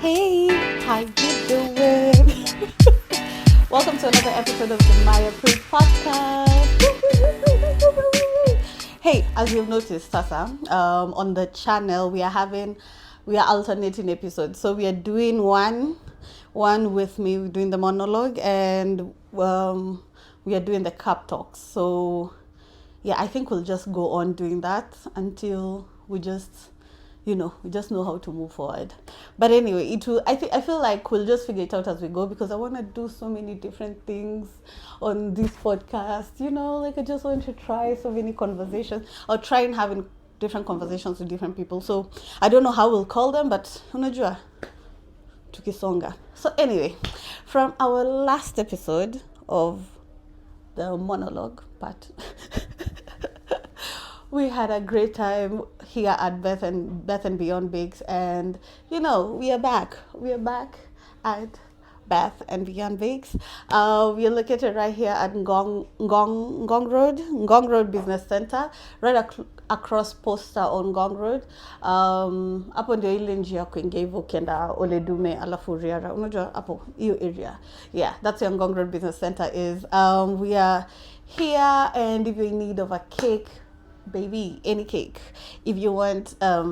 Hey, how you doing? Welcome to another episode of the Marya Prude Podcast. Hey, as you've noticed, Sasa, on the channel we are alternating episodes. So we are doing one with me, we're doing the monologue, and we are doing the cup talks. So yeah, I think we'll just go on doing that until we just know how to move forward. But anyway, I feel like we'll just figure it out as we go, because I want to do so many different things on this podcast. Like I just want to try so many conversations, or try and having different conversations with different people. So I don't know how we'll call them, but unajua tukisonga. So anyway, from our last episode of the monologue part, we had a great time here at Beth and Beyond Bakes, and we are back. We are back at Beth and Beyond Bakes. We are located right here at Ngong Road Business Center, right across Posta on Ngong Road. Hapo ndio ile njia kuingia hivyo ukienda Oledume alafu Riara. Unajua hapo hiyo area. Yeah, that's where Ngong Road Business Center is. We are here, and if you're in need of a cake, baby, any cake. If you want a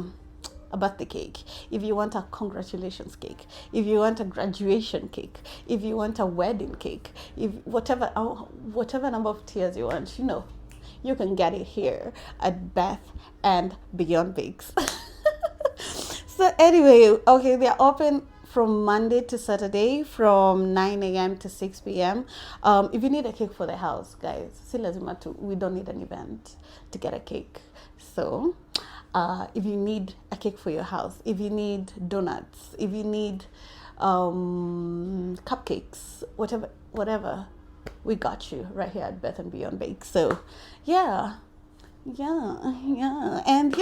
birthday cake, if you want a congratulations cake, if you want a graduation cake, if you want a wedding cake, if whatever number of tiers you want, you can get it here at Beth and Beyond Bakes. So anyway, okay, they're open from Monday to Saturday from 9 a.m. to 6 p.m. If you need a cake for the house, guys, we don't need an event to get a cake. So if you need a cake for your house, if you need donuts, if you need cupcakes, whatever, we got you right here at Beth and Beyond Bake. So yeah. And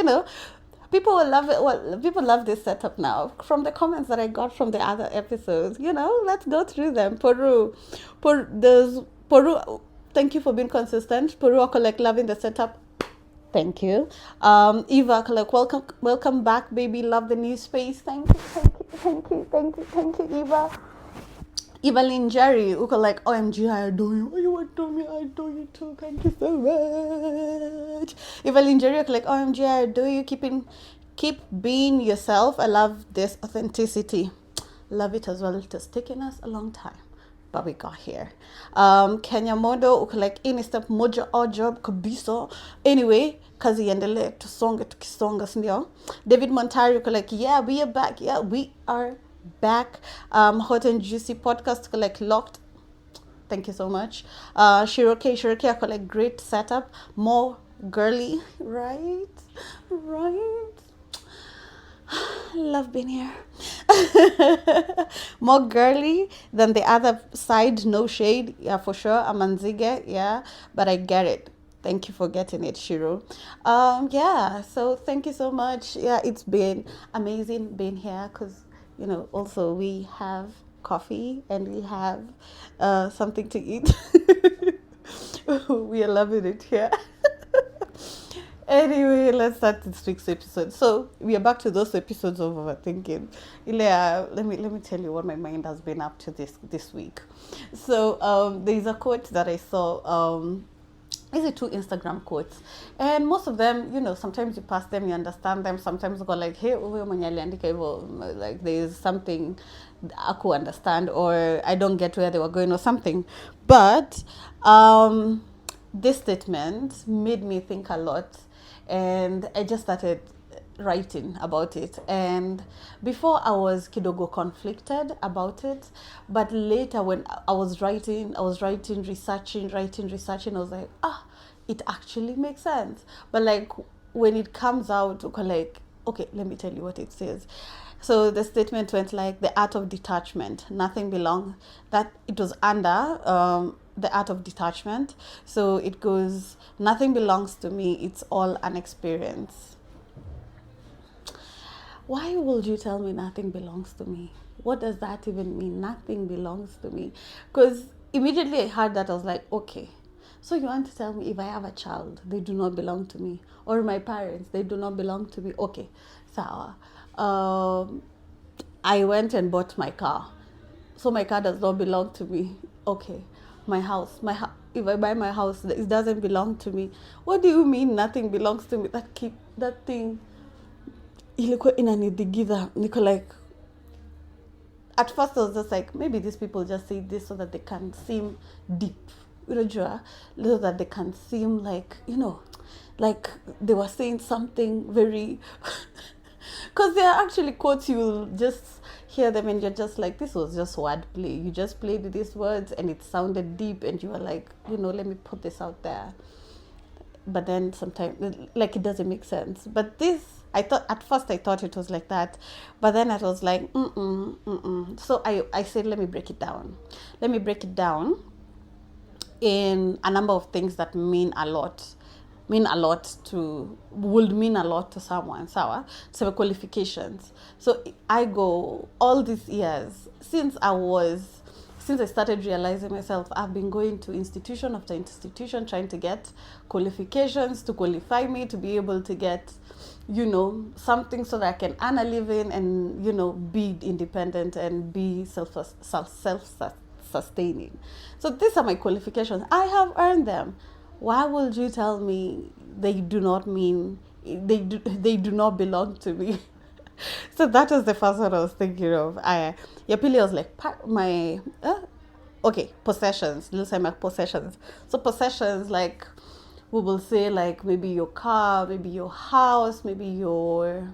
people will love it. Well, people love this setup now. From the comments that I got from the other episodes, let's go through them. Peru, thank you for being consistent. Peru, loving the setup. Thank you. Eva, welcome back, baby. Love the new space. Thank you, Eva. Evelyn Jerry, who OMG, I adore you. Oh, you adore me, I adore you too. Thank you so much. Evelyn Jerry, OMG, I adore you. Keep being yourself. I love this authenticity. Love it as well. It has taken us a long time, but we got here. Kenya Modo, any step moja or job kabisa. Anyway, kazi iendelee tusonge tukisonga, sindio? David Montari, yeah, we are back. Yeah, we are back. Hot and Juicy Podcast, locked. Thank you so much. Shiroke, great setup. More girly, right? Love being here. More girly than the other side. No shade, yeah, for sure. Amanzige, yeah, but I get it. Thank you for getting it, Shiro. Yeah, so thank you so much. Yeah, it's been amazing being here, because also we have coffee and we have something to eat. We are loving it here. Anyway, let's start this week's episode. So we are back to those episodes of overthinking. Let me tell you what my mind has been up to this week. So there's a quote that I saw. These are 2 Instagram quotes, and most of them, sometimes you pass them, you understand them. Sometimes you go hey, there's something I could understand, or I don't get where they were going, or something. But this statement made me think a lot, and I just started writing about it. And before, I was kidogo conflicted about it, but later when I was writing, researching, I was like, it actually makes sense. But when it comes out, okay, let me tell you what it says. So the statement went the art of detachment. Nothing belongs. That it was under the art of detachment. So it goes, nothing belongs to me. It's all an experience. Why would you tell me nothing belongs to me? What does that even mean? Nothing belongs to me. Because immediately I heard that, I was like, okay, so you want to tell me if I have a child, they do not belong to me? Or my parents, they do not belong to me? Okay, sawa. I went and bought my car. So my car does not belong to me. Okay. My house. If I buy my house, it doesn't belong to me. What do you mean nothing belongs to me? That thing ilikuwa inanidigiza. Niko like, at first I was just like, maybe these people just say this so that they can seem deep, so that they can seem like, like they were saying something very, because there are actually quotes you'll just hear them and you're just like, this was just wordplay. You just played these words and it sounded deep and you were like, let me put this out there. But then sometimes, like, it doesn't make sense. But this, at first I thought it was like that, but then I was like, So I said, let me break it down. Let me break it down in a number of things that would mean a lot to someone. So qualifications. So I go all these years since I started realizing myself, I've been going to institution after institution trying to get qualifications to qualify me to be able to get, something so that I can earn a living and, be independent and be self-sustaining. So these are my qualifications. I have earned them. Why would you tell me they do not belong to me? So that was the first one I was thinking of. Yapili was like, possessions. Let's say my possessions. So possessions, like, we will say, like, maybe your car, maybe your house, maybe your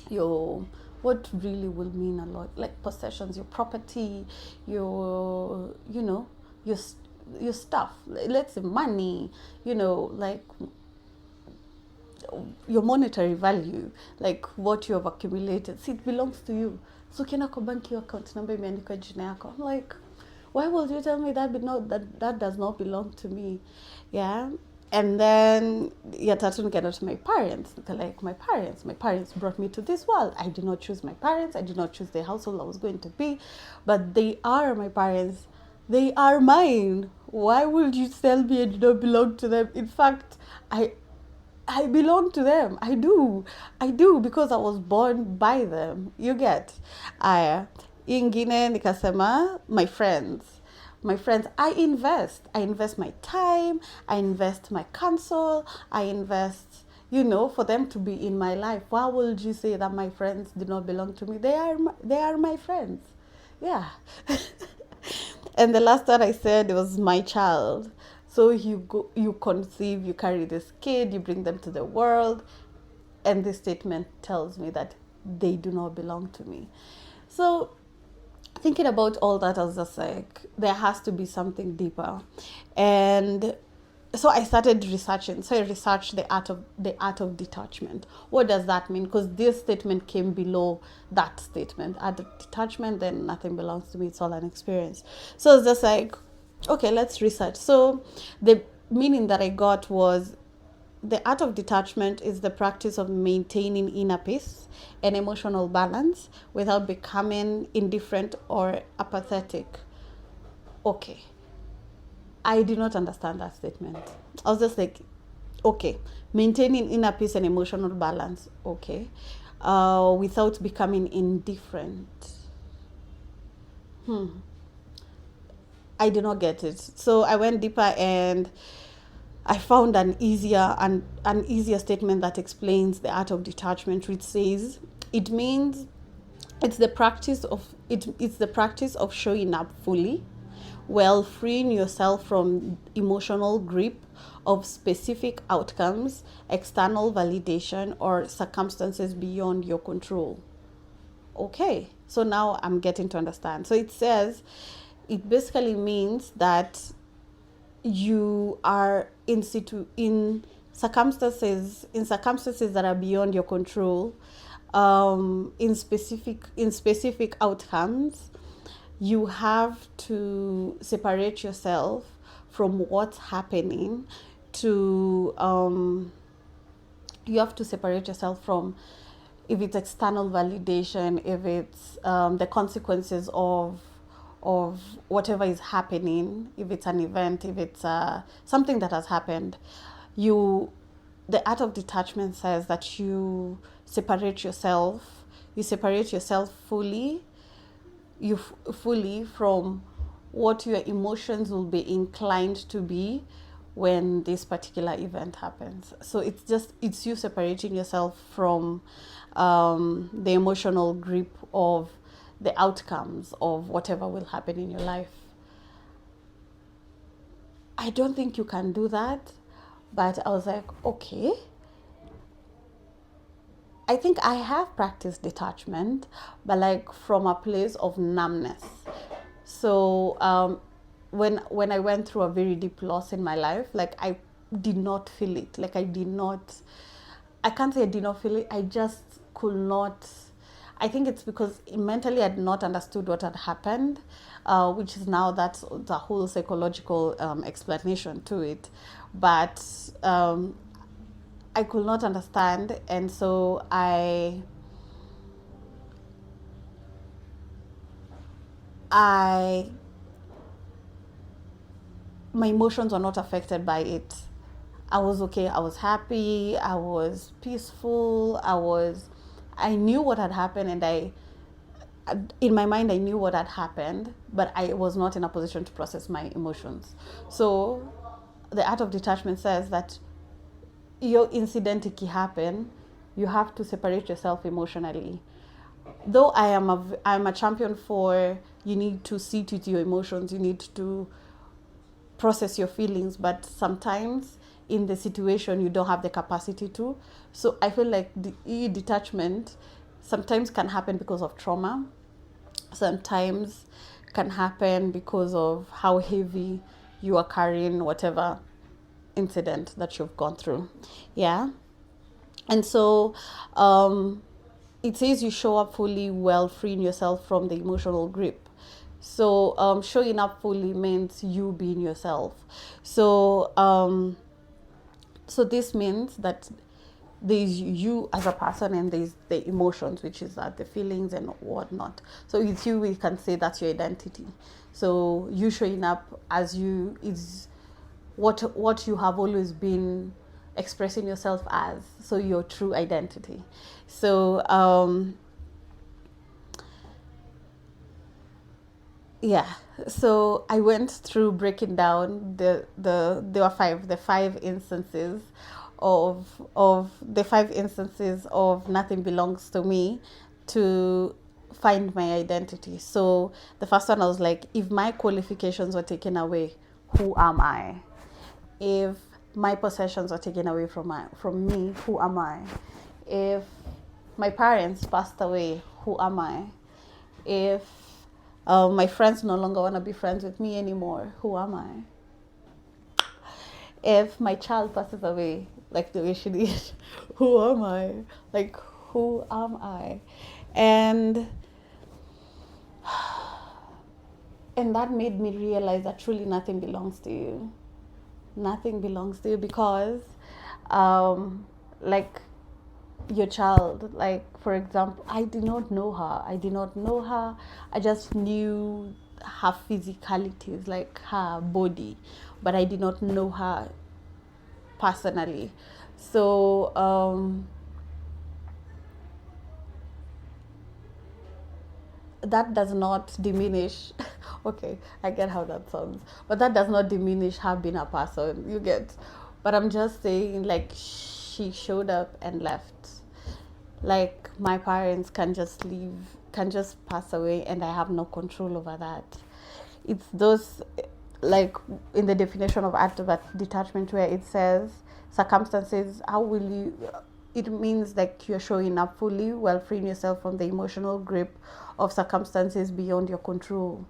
what really will mean a lot, like possessions, your property, your stuff. Let's say money, like your monetary value, like what you have accumulated. See, it belongs to you. So ukienda kwa banki, your account number imeandikwa jina yako. I'm like, why would you tell me that does not belong to me? Yeah. And then tatu nikaenda to my parents. Like, my parents brought me to this world. I did not choose my parents. I did not choose the household I was going to be, but they are my parents. They are mine. Why would you tell me I do not belong to them? In fact, I belong to them. I do because I was born by them. You get? Ingine nikasema my friends. I invest my time, I invest my counsel, I invest, for them to be in my life. Why would you say that my friends do not belong to me? They are my friends. Yeah. And the last one I said, it was my child. So you conceive, you carry this kid, you bring them to the world, and this statement tells me that they do not belong to me. So thinking about all that, I was just like, there has to be something deeper. And so I started researching. So I researched the art of detachment. What does that mean? Because this statement came below that statement. Art of detachment, then nothing belongs to me. It's all an experience. So it's just like, okay, let's research. So the meaning that I got was, the art of detachment is the practice of maintaining inner peace and emotional balance without becoming indifferent or apathetic. Okay. I did not understand that statement. I was just like, okay, maintaining inner peace and emotional balance. Okay. Without becoming indifferent. I did not get it. So I went deeper and I found an easier statement that explains the art of detachment, which says it means it's the practice of showing up fully, while freeing yourself from emotional grip of specific outcomes, external validation, or circumstances beyond your control. Okay, so now I'm getting to understand. So it says, it basically means that you are in circumstances that are beyond your control, in specific outcomes. You have to separate yourself from what's happening you have to separate yourself from, if it's external validation, if it's the consequences of whatever is happening, if it's an event, if it's something that has happened. The art of detachment says that you separate yourself, you separate yourself fully, fully from what your emotions will be inclined to be when this particular event happens. So it's you separating yourself from the emotional grip of the outcomes of whatever will happen in your life. I don't think you can do that, but I was like, okay. I think I have practiced detachment, but like from a place of numbness. So when I went through a very deep loss in my life, like I did not feel it. Like I can't say I did not feel it. I just could not. I think it's because mentally I had not understood what had happened, which is now that's the whole psychological explanation to it. But I could not understand, and so I my emotions were not affected by it. I was okay. I was happy. I was peaceful. I knew what had happened, and in my mind, I knew what had happened, but I was not in a position to process my emotions. So, the art of detachment says that your incident happen, you have to separate yourself emotionally. Though I'm a champion for you need to sit with your emotions, you need to process your feelings, but sometimes in the situation you don't have the capacity to. So I feel like the detachment sometimes can happen because of trauma, sometimes can happen because of how heavy you are carrying whatever incident that you've gone through. Yeah. And so it says you show up fully well, freeing yourself from the emotional grip. So showing up fully means you being yourself. So so this means that there's you as a person and there's the emotions, which is the feelings and whatnot. So with you, we can say that's your identity. So you showing up as you is what you have always been expressing yourself as. So your true identity. So yeah, so I went through breaking down there were the five instances of nothing belongs to me to find my identity. So the first one, I was like, if my qualifications were taken away, who am I? If my possessions are taken away from me, who am I? If my parents passed away, who am I? If my friends no longer want to be friends with me anymore, who am I? If my child passes away, like the way she did, who am I? Like, who am I? And that made me realize that truly nothing belongs to you. Nothing belongs to you because, like, your child, like, for example, I did not know her. I just knew her physicalities, like her body, but I did not know her personally. So that does not diminish okay, I get how that sounds, but that does not diminish her being a person, you get. But I'm just saying, like, she showed up and left. Like, my parents can just leave, can just pass away, and I have no control over that. It's those, like, in the definition of art of detachment, where it says circumstances, how will you, it means like you're showing up fully while freeing yourself from the emotional grip of circumstances beyond your control.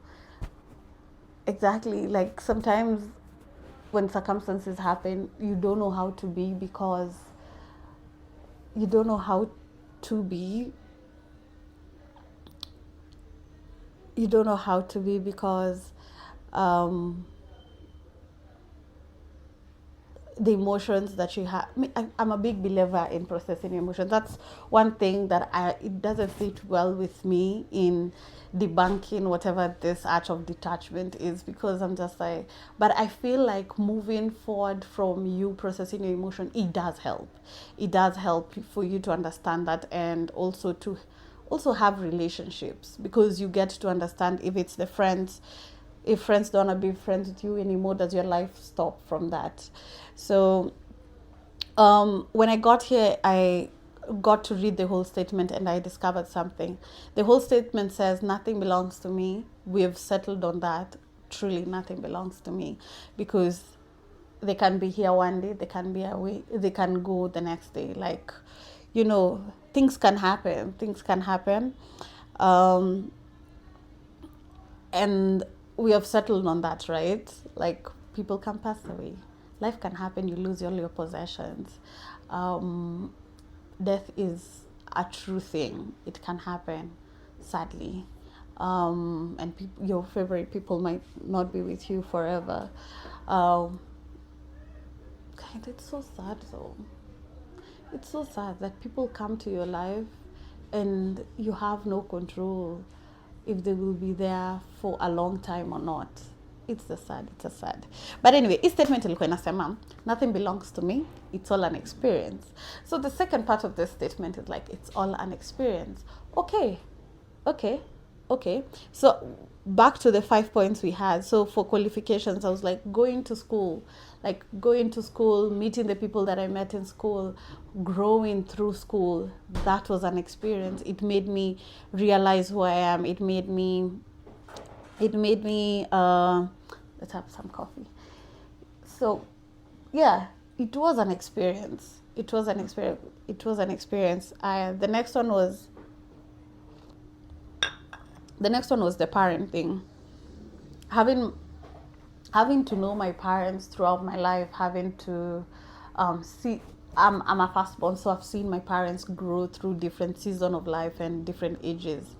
Exactly. Like, sometimes when circumstances happen, you don't know how to be because you don't know how to be. You don't know how to be because the emotions that you have. I'm a big believer in processing emotions. That's one thing that it doesn't fit well with me in debunking whatever this art of detachment is, because I'm just like, but I feel like moving forward from you processing your emotion, it does help. It does help for you to understand that, and also also have relationships, because you get to understand if it's the friends. If friends don't want to be friends with you anymore, does your life stop from that? So when I got here, I got to read the whole statement, and I discovered something. The whole statement says, nothing belongs to me. We have settled on that. Truly, nothing belongs to me, because they can be here one day, they can be away, they can go the next day. Like, things can happen. And we have settled on that, right? Like, people can pass away. Life can happen. You lose all your possessions. Death is a true thing. It can happen, sadly. And your favorite people might not be with you forever. It's so sad, though. It's so sad that people come to your life and you have no control if they will be there for a long time or not. It's a sad. But anyway, hii statement ilikuwa inasema, nothing belongs to me, it's all an experience. So the second part of this statement is like, it's all an experience. Okay. So back to the 5 points we had. So for qualifications, I was like, going to school, meeting the people that I met in school, growing through school. That was an experience. It made me realize who I am. It made me let's have some coffee. So yeah, it was an experience. The next one was the parent thing. Having to know my parents throughout my life, having to see. I'm a firstborn, so I've seen my parents grow through different seasons of life and different ages.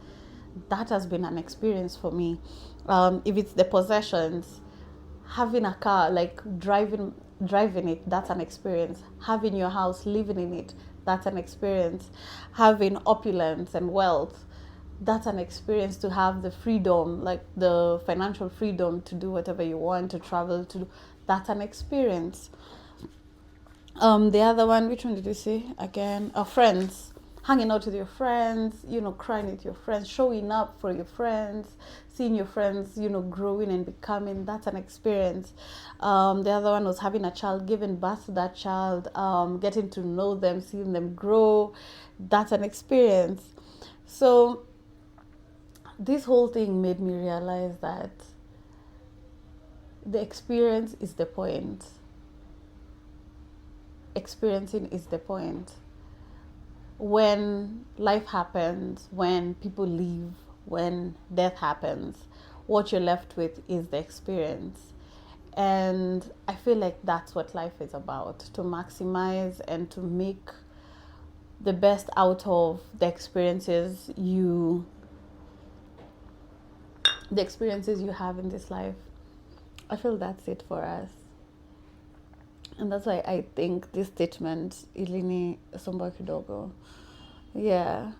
That has been an experience for me. If it's the possessions, having a car, like driving it, that's an experience. Having your house, living in it, that's an experience. Having opulence and wealth, that's an experience. To have the freedom, like the financial freedom to do whatever you want, to travel, that's an experience. The other one, which one did you say again? Friends. Hanging out with your friends, crying with your friends, showing up for your friends, seeing your friends, growing and becoming, that's an experience. The other one was having a child, giving birth to that child, getting to know them, seeing them grow, that's an experience. So this whole thing made me realize that the experience is the point. Experiencing is the point. When life happens, when people leave, when death happens, what you're left with is the experience. And I feel like that's what life is about, to maximize and to make the best out of the experiences you have in this life. I feel that's it for us. And that's why I think this statement, ilini somba kidogo. Yeah.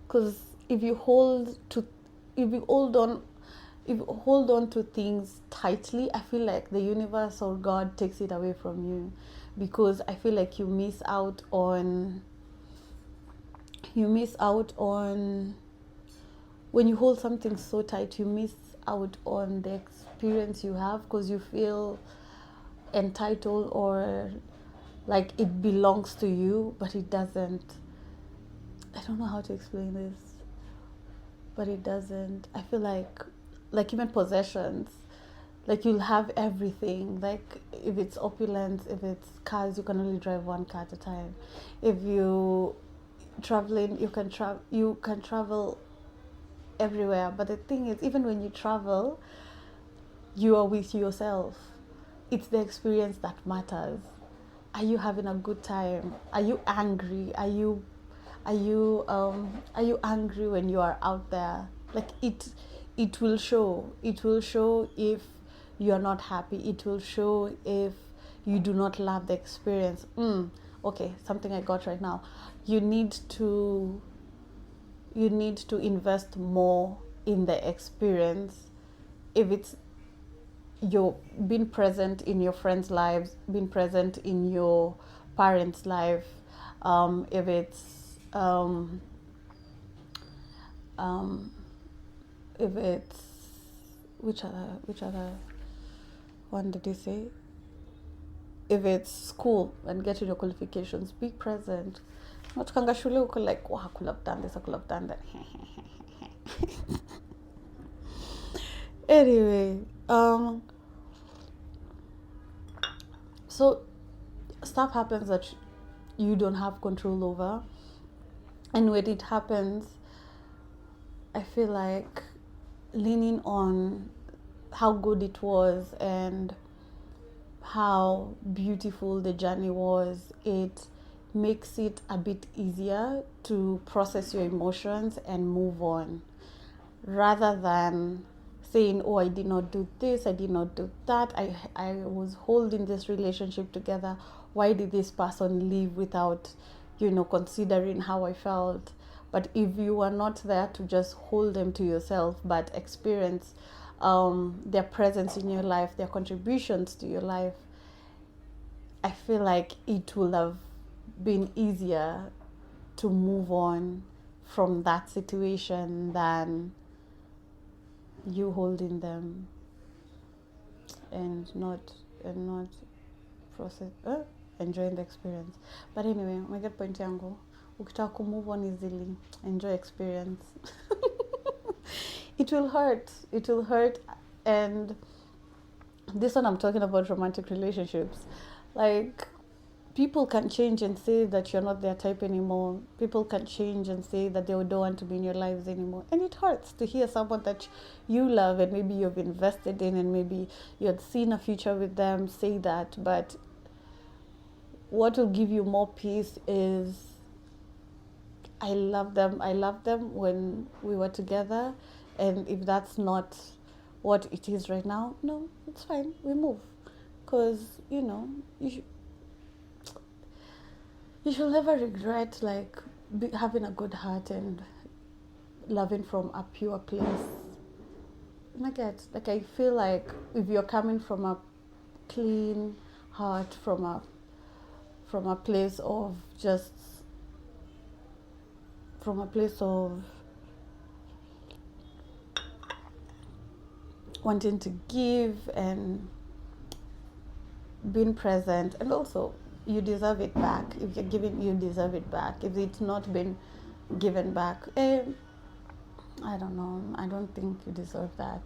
Because if you hold on to things tightly, I feel like the universe or God takes it away from you. Because I feel like you miss out on when you hold something so tight, you miss out on the experience you have, because you feel entitled or like it belongs to you, but it doesn't. I don't know how to explain this, but it doesn't. I feel like even possessions, like you'll have everything. Like if it's opulence, if it's cars, you can only drive one car at a time. If you traveling, you can travel everywhere. But the thing is, even when you travel, you are with yourself. It's the experience that matters. Are you having a good time? Are you angry? Are you angry when you are out there? Like it will show. It will show if you are not happy. It will show if you do not love the experience. Okay, something I got right now. You need to invest more in the experience. If it's you're being present in your friends' lives, being present in your parents' life, if it's Um, if it's which other one did you say? If it's school and getting your qualifications, be present. Not kanga shule uko like, wow, I could have done this, I could have done that. Anyway, so stuff happens that you don't have control over, and when it happens, I feel like leaning on how good it was and how beautiful the journey was, it makes it a bit easier to process your emotions and move on, rather than saying, oh, I did not do this, I did not do that, I was holding this relationship together, why did this person leave without, considering how I felt. But if you are not there to just hold them to yourself, but experience their presence in your life, their contributions to your life, I feel like it will have been easier to move on from that situation than you holding them and not process enjoying the experience. But anyway, my get point yangu, ukitaka move on easily, enjoy experience. It will hurt. And this one, I'm talking about romantic relationships. Like, people can change and say that you're not their type anymore. People can change and say that they don't want to be in your lives anymore. And it hurts to hear someone that you love and maybe you've invested in and maybe you had seen a future with them say that. But what will give you more peace is, I love them when we were together. And if that's not what it is right now, no, it's fine. We move. Because, you should never regret having a good heart and loving from a pure place. I feel like if you're coming from a clean heart, from a place of wanting to give and being present, and also you deserve it back. If you're giving, you deserve it back. If it's not been given back, I don't know. I don't think you deserve that.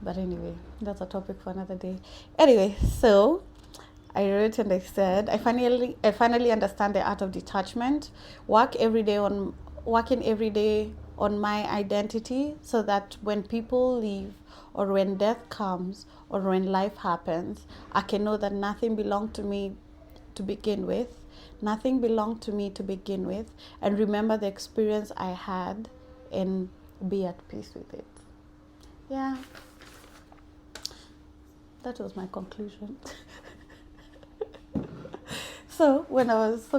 But anyway, that's a topic for another day. Anyway, so I wrote and I said, I finally understand the art of detachment. Working every day on my identity, so that when people leave, or when death comes, or when life happens, I can know that nothing belonged to me to begin with. Nothing belonged to me to begin with, and remember the experience I had and be at peace with it. Yeah, that was my conclusion. So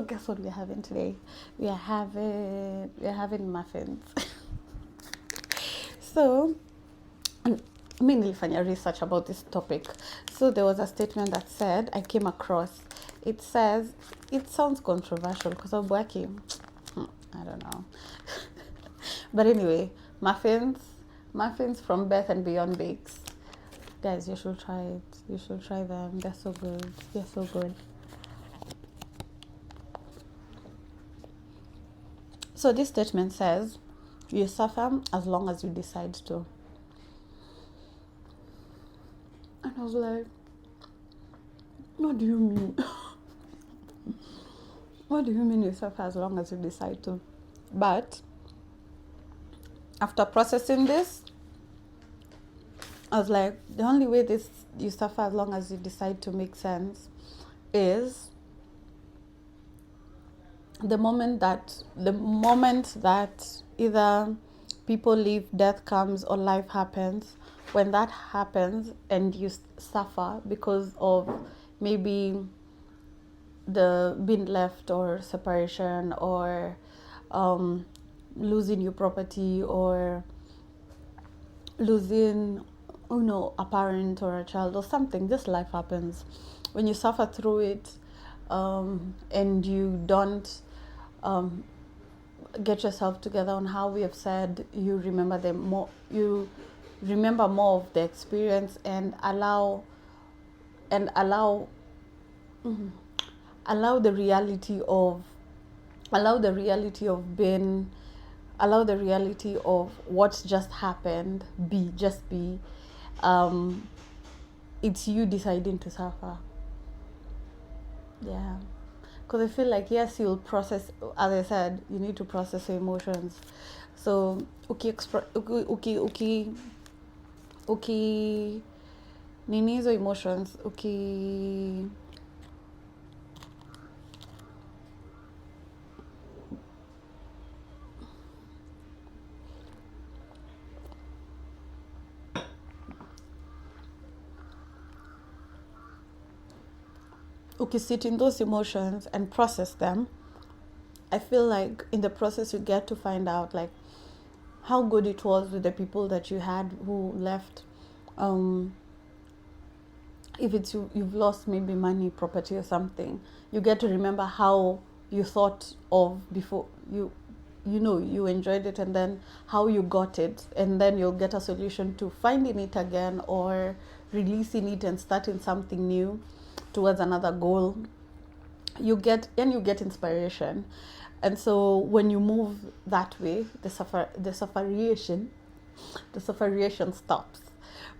guess what we're having today? We're having muffins. So, I nilifanya research about this topic. So there was a statement that said, I came across, it says, it sounds controversial because I'm working. I don't know. But anyway, muffins from BETH and Beyond Bakes. Guys, you should try it. You should try them. They're so good. They're so good. So this statement says, you suffer as long as you decide to. And I was like, what do you mean? What do you mean you suffer as long as you decide to? But after processing this, I was like, the only way you suffer as long as you decide to make sense is the moment that either people leave, death comes, or life happens. When that happens and you suffer because of maybe the being left, or separation, or losing your property, or losing a parent or a child or something, just life happens. When you suffer through it, and you don't get yourself together on how we have said you remember them more, you remember more of the experience, and allow allow the reality of being, allow the reality of what's just happened be. It's you deciding to suffer. Yeah, because I feel like, yes, you'll process, as I said, you need to process your emotions. So nini hizo emotions, sit in those emotions and process them. I feel like in the process you get to find out like how good it was with the people that you had who left. If it's you've lost maybe money, property or something, you get to remember how you thought of before you enjoyed it, and then how you got it, and then you'll get a solution to finding it again or releasing it and starting something new towards another goal. You get inspiration. And so when you move that way, the sufferation stops.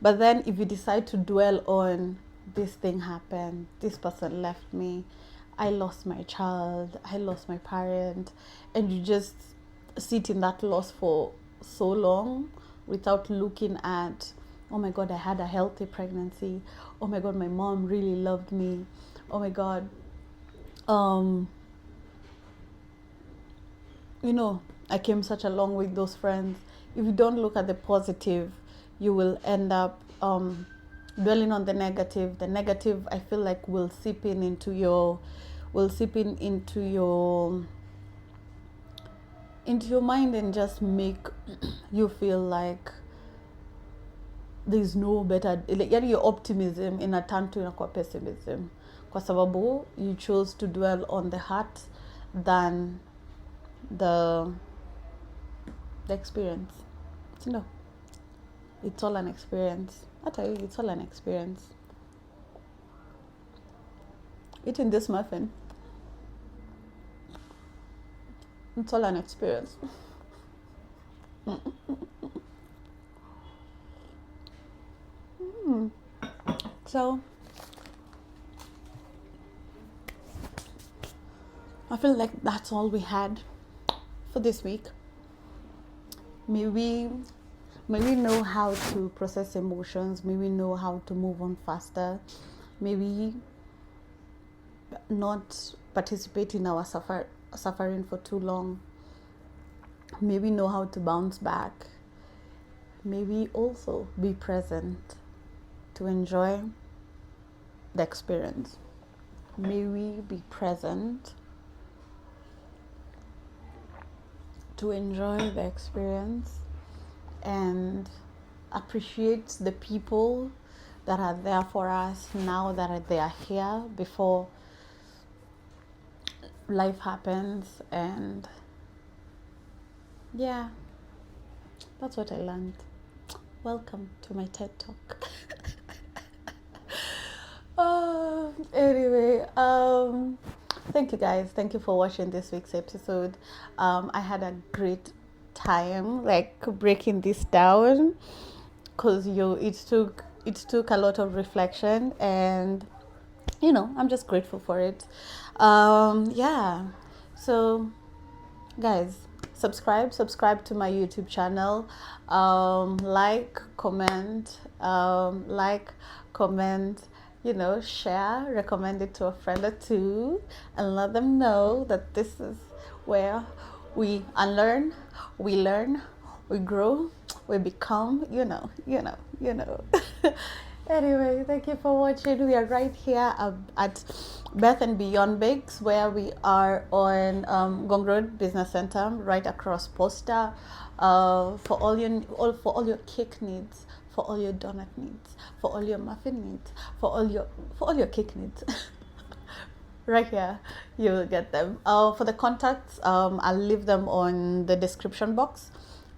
But then if you decide to dwell on this thing happened, this person left me, I lost my child, I lost my parent, and you just sit in that loss for so long without looking at, oh my God, I had a healthy pregnancy. Oh my God, my mom really loved me. Oh my God, I came such a long way with those friends. If you don't look at the positive, you will end up dwelling on the negative. The negative, I feel like, will seep into your mind and just make you feel like there's no better, yani your optimism in a turn to inakuwa pessimism, kwa sababu you chose to dwell on the heart than the experience. It's all an experience. I tell you, it's all an experience. Eating this muffin, it's all an experience. So I feel like that's all we had for this week. May we know how to process emotions. May we know how to move on faster. May we not participate in our suffering for too long. May we know how to bounce back. May we also be present to enjoy the experience. May we be present to enjoy the experience and appreciate the people that are there for us now, that they are here before life happens. And yeah, that's what I learned. Welcome to my TED Talk. Anyway, thank you guys. Thank you for watching this week's episode. I had a great time breaking this down, because it took a lot of reflection, and I'm just grateful for it. Yeah. So guys, subscribe to my YouTube channel. Like, comment, share, recommend it to a friend or two, and let them know that this is where we unlearn, we learn, we grow, we become, Anyway, thank you for watching. We are right here at BETH and Beyond Bakes, where we are on Ngong Road Business Center, right across Posta, for all your cake needs, for all your donut needs, for all your muffin needs, for all your cake needs. Right here, you will get them. For the contacts, I'll leave them on the description box.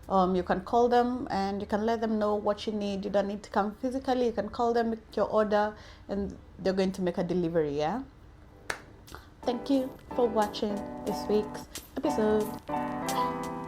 You can call them and you can let them know what you need. You don't need to come physically. You can call them, make your order, and they're going to make a delivery. Yeah. Thank you for watching this week's episode.